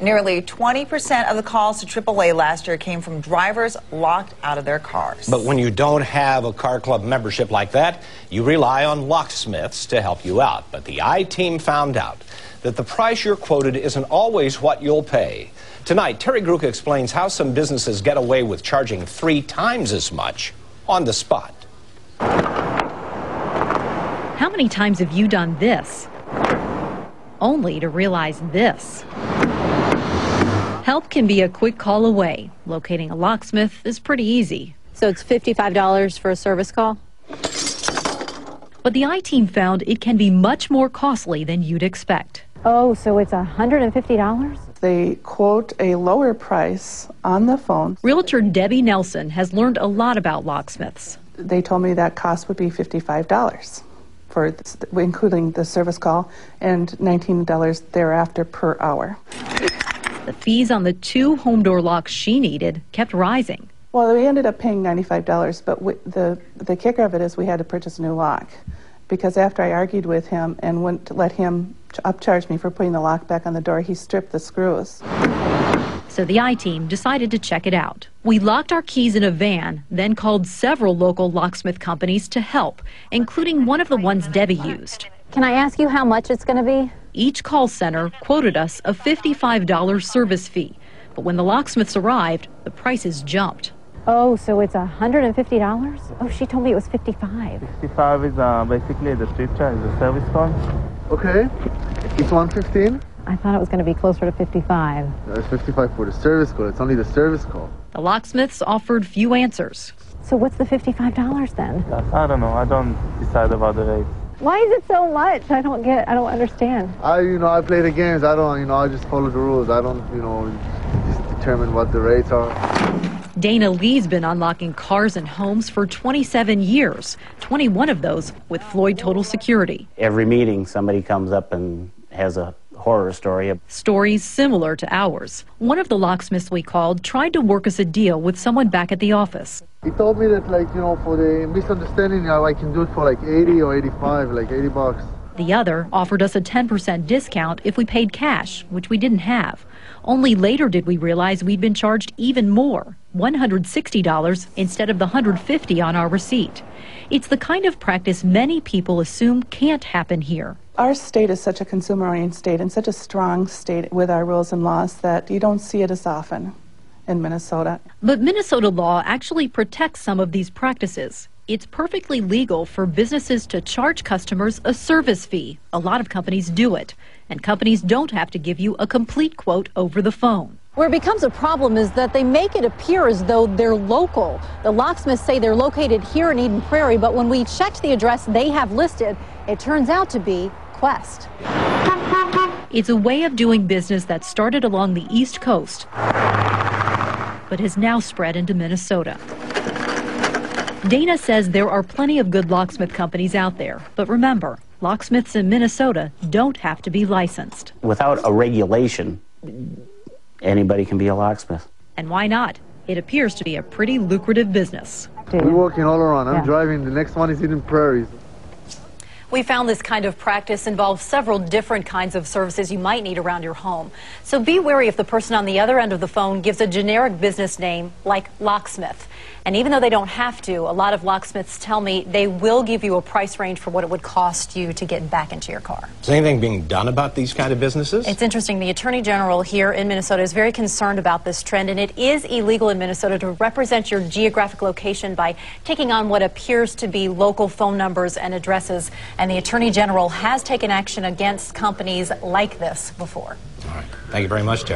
Nearly 20% of the calls to AAA last year came from drivers locked out of their cars. But when you don't have a car club membership like that, you rely on locksmiths to help you out. But the I-Team found out that the price you're quoted isn't always what you'll pay. Tonight, Terry Gruca explains how some businesses get away with charging 3 times as much on the spot. How many times have you done this, only to realize this? Help can be a quick call away. Locating a locksmith is pretty easy. So it's $55 for a service call? But the I-Team found it can be much more costly than you'd expect. Oh, so it's $150? They quote a lower price on the phone. Realtor Debbie Nelson has learned a lot about locksmiths. They told me that cost would be $55 for including the service call and $19 thereafter per hour. The fees on the 2 home door locks she needed kept rising. Well, we ended up paying $95, but the kicker of it is we had to purchase a new lock, because after I argued with him and wouldn't let him upcharge me for putting the lock back on the door, he stripped the screws. So the I-Team decided to check it out. We locked our keys in a van, then called several local locksmith companies to help, including one of the ones Debbie used. Can I ask you how much it's going to be? Each call center quoted us a $55 service fee, but when the locksmiths arrived, the prices jumped. Oh, so it's $150? Oh, she told me it was $55. 55 is basically the street charge, the service call. Okay, it's 115. I thought it was going to be closer to 55. It's 55 for the service call. It's only the service call. The locksmiths offered few answers. So what's the $55 then? I don't know. I don't decide about the rates. Why is it so much? I don't understand. I play the games. I just follow the rules. I don't, just determine what the rates are. Dana Lee's been unlocking cars and homes for 27 years, 21 of those with Floyd Total Security. Every meeting, somebody comes up and has a horror story. Stories similar to ours. One of the locksmiths we called tried to work us a deal with someone back at the office. He told me that, for the misunderstanding, I can do it for 80 or 85, $80. The other offered us a 10% discount if we paid cash, which we didn't have. Only later did we realize we'd been charged even more, $160 instead of the $150 on our receipt. It's the kind of practice many people assume can't happen here. Our state is such a consumer-oriented state and such a strong state with our rules and laws that you don't see it as often in Minnesota. But Minnesota law actually protects some of these practices. It's perfectly legal for businesses to charge customers a service fee. A lot of companies do it, and companies don't have to give you a complete quote over the phone. Where it becomes a problem is that they make it appear as though they're local. The locksmiths say they're located here in Eden Prairie, but when we checked the address they have listed, it turns out to be Quest. It's a way of doing business that started along the East Coast, but has now spread into Minnesota. Dana says there are plenty of good locksmith companies out there, but remember, locksmiths in Minnesota don't have to be licensed. Without a regulation, anybody can be a locksmith. And why not? It appears to be a pretty lucrative business. We're working all around. I'm driving. The next one is Eden Prairie. We found this kind of practice involves several different kinds of services you might need around your home. So be wary if the person on the other end of the phone gives a generic business name like locksmith. And even though they don't have to, a lot of locksmiths tell me they will give you a price range for what it would cost you to get back into your car. Is anything being done about these kind of businesses? It's interesting. The Attorney General here in Minnesota is very concerned about this trend, and it is illegal in Minnesota to represent your geographic location by taking on what appears to be local phone numbers and addresses. And the Attorney General has taken action against companies like this before. All right. Thank you very much, Terry.